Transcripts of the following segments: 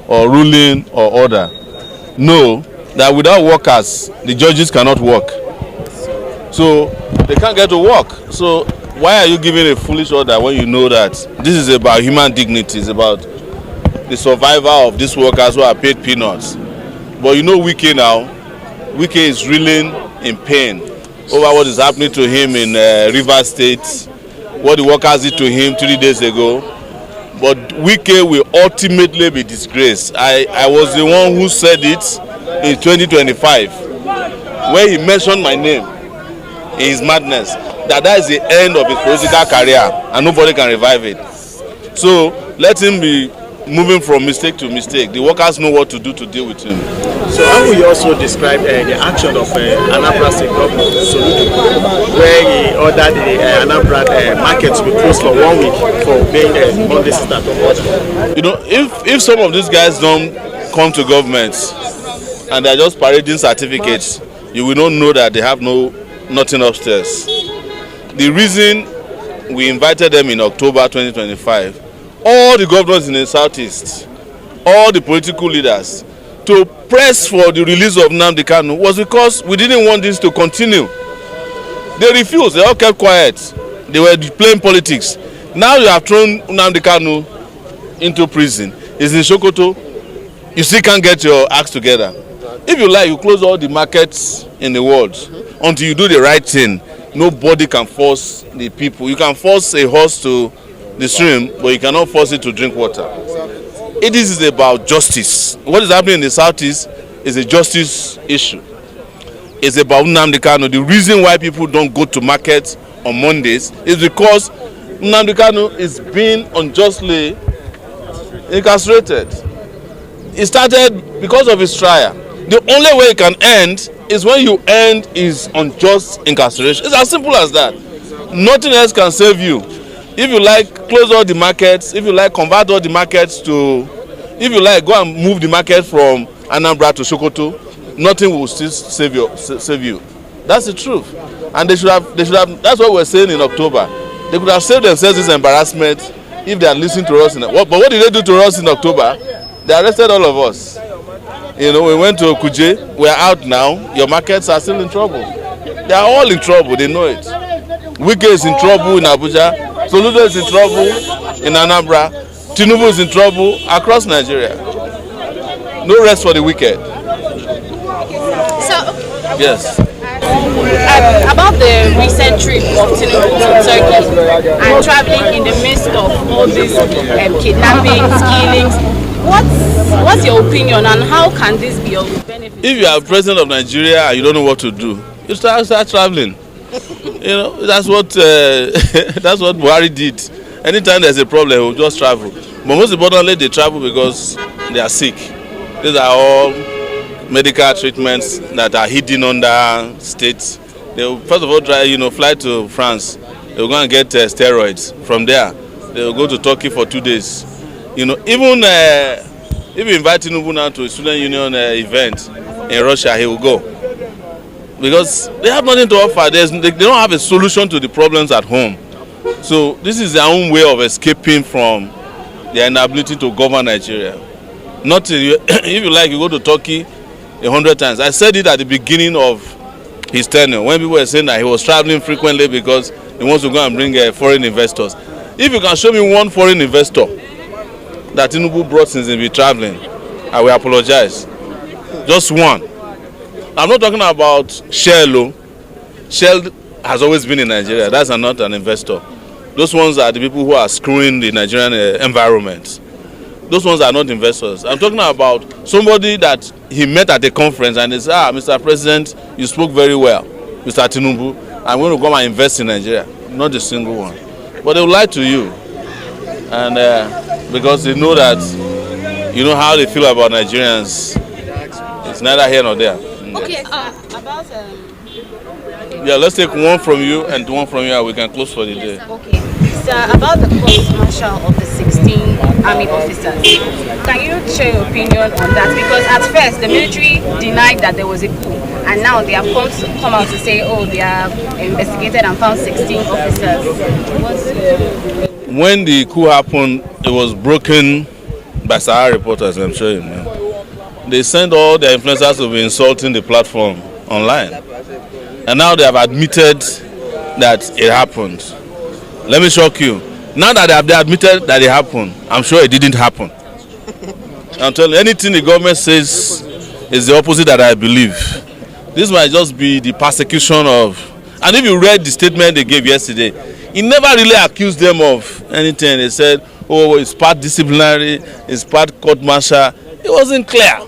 or ruling or order know that without workers, the judges cannot work. So they can't get to work. So why are you giving a foolish order when you know that this is about human dignity, it's about the survival of these workers who are paid peanuts? But you know Wike now, Wike is reeling in pain over what is happening to him in Rivers State, what the workers did to him 3 days ago. But Wike will ultimately be disgraced. I was the one who said it in 2025 when he mentioned my name in his madness, that is the end of his political career and nobody can revive it. So let him be moving from mistake to mistake. The workers know what to do to deal with him. So how will you also describe the action of Anambra State Governor Sowore, where he ordered the Anambra market to be closed for 1 week for being Monday start of order? You know, if some of these guys don't come to government and they're just parading certificates, you will not know that they have nothing upstairs. The reason we invited them in October 2025, all the governors in the southeast, all the political leaders, to press for the release of Nnamdi Kanu was because we didn't want this to continue. They refused. They all kept quiet. They were playing politics. Now you have thrown Nnamdi Kanu into prison. He's in Sokoto. You still can't get your acts together. If you like, you close all the markets in the world until you do the right thing. Nobody can force the people. You can force a horse to the stream, but you cannot force it to drink water. It is about justice. What is happening in the southeast is a justice issue. It's about Nnamdi Kanu. The reason why people don't go to market on Mondays is because Nnamdi Kanu is being unjustly incarcerated. It started because of his trial. The only way it can end is when you end his unjust incarceration. It's as simple as that. Nothing else can save you. If you like, close all the markets. If you like, convert all the markets to, if you like, go and move the market from Anambra to Sokoto. Nothing will still save you. That's the truth. And they should have. That's what we're saying in October. They could have saved themselves this embarrassment if they had listened to us. But what did they do to us in October? They arrested all of us. You know, we went to Kuje. We're out now. Your markets are still in trouble. They are all in trouble. They know it. Wike is in trouble in Abuja. Soludo is in trouble in Anambra. Tinubu is in trouble across Nigeria. No rest for the wicked. So, yes. About the recent trip of Tinubu to Turkey and traveling in the midst of all these kidnappings, killings, what's your opinion and how can this be of benefit? If you are president of Nigeria and you don't know what to do, you start traveling. You know, that's what Buhari did. Anytime there's a problem, we'll just travel. But most importantly, they travel because they are sick. These are all medical treatments that are hidden under states. They will first of all fly to France. They will go and get steroids. From there, they will go to Turkey for 2 days. You know, even if you invite Tinubu now to a student union event in Russia, he will go. Because they have nothing to offer. They don't have a solution to the problems at home. So this is their own way of escaping from their inability to govern Nigeria. Nothing. If you like, you go to Turkey 100 times. I said it at the beginning of his tenure when people were saying that he was traveling frequently because he wants to go and bring foreign investors. If you can show me one foreign investor that Tinubu brought since he's been traveling, I will apologize. Just one. I'm not talking about Shell. Shell has always been in Nigeria. That's not an investor. Those ones are the people who are screwing the Nigerian environment. Those ones are not investors. I'm talking about somebody that he met at a conference and he said, Mr. President, you spoke very well, Mr. Tinubu. I'm going to come and invest in Nigeria. Not a single one. But they will lie to you. And because they know that, you know how they feel about Nigerians. It's neither here nor there. Okay, about... Yeah, let's take one from you and one from you and we can close for the day. Okay, so about the court-martial of the 16 army officers, can you share your opinion on that? Because at first the military denied that there was a coup, and now they have come out to say, oh, they have investigated and found 16 officers. When the coup happened, it was broken by Sowore reporters, I'm sure you know. They send all their influencers to be insulting the platform online. And now they have admitted that it happened. Let me shock you. Now that they admitted that it happened, I'm sure it didn't happen. I'm telling you, anything the government says is the opposite that I believe. This might just be the persecution of... And if you read the statement they gave yesterday, he never really accused them of anything. They said, oh, it's part disciplinary, it's part court martial. It wasn't clear.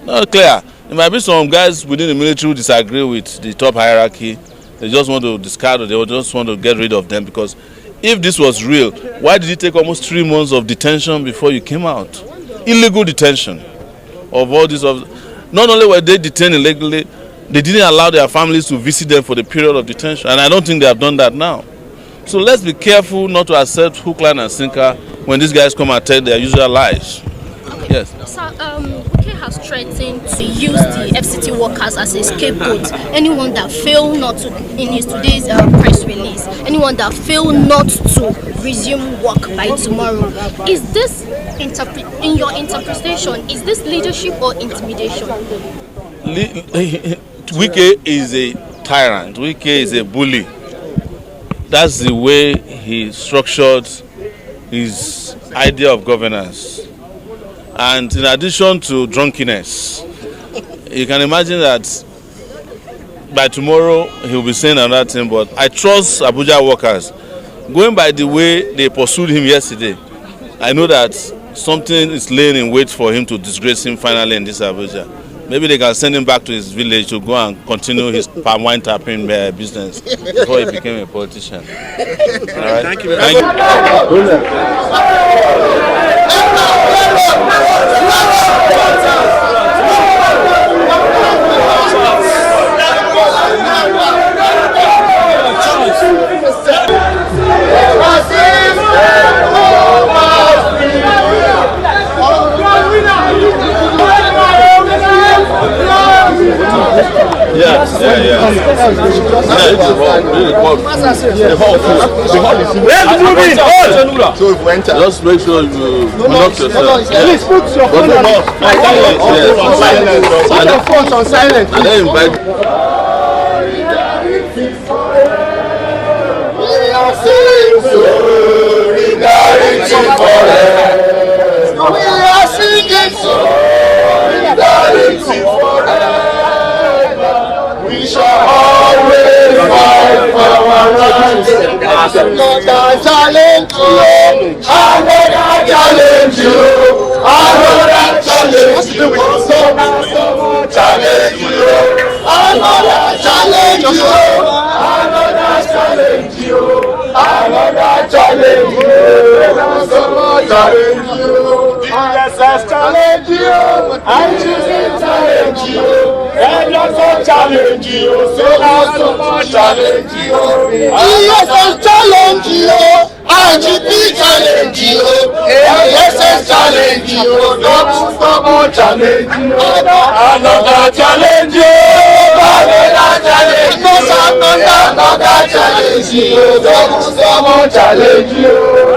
Not clear. There might be some guys within the military who disagree with the top hierarchy. They just want to discard or they just want to get rid of them, because if this was real, why did it take almost 3 months of detention before you came out? Illegal detention of all this. Not only were they detained illegally, they didn't allow their families to visit them for the period of detention, and I don't think they have done that now. So let's be careful not to accept hook, line, and sinker when these guys come and tell their usual lies. Okay. Yes. So, Wike has threatened to use the FCT workers as a scapegoat. Anyone that fail not to, in his today's press release, anyone that fail not to resume work by tomorrow, is this, in your interpretation, is this leadership or intimidation? Wike is a tyrant. Wike is a bully. That's the way he structured his idea of governance. And in addition to drunkenness, you can imagine that by tomorrow he'll be saying another thing. But I trust Abuja workers. Going by the way they pursued him yesterday, I know that something is laying in wait for him to disgrace him finally in this Abuja. Maybe they can send him back to his village to go and continue his palm wine tapping business before he became a politician. All right? Thank you. Thank Yeah. Let's move in. Just make sure you unlock yourself. Please put your phone on silent. And then invite. We are singing solidarity forever. We shall always fight for our rights. Another challenge you, another challenge you, another challenge you, challenge you, another challenge you, another challenge you, another challenge you, challenge you. DSS challenge you, and choosing challenge you. And also challenge you, so also challenge you. DSS challenge you, and GP challenge you. DSS challenge you, double challenge you. Another challenge you, another challenge you. Another challenge you, double challenge you.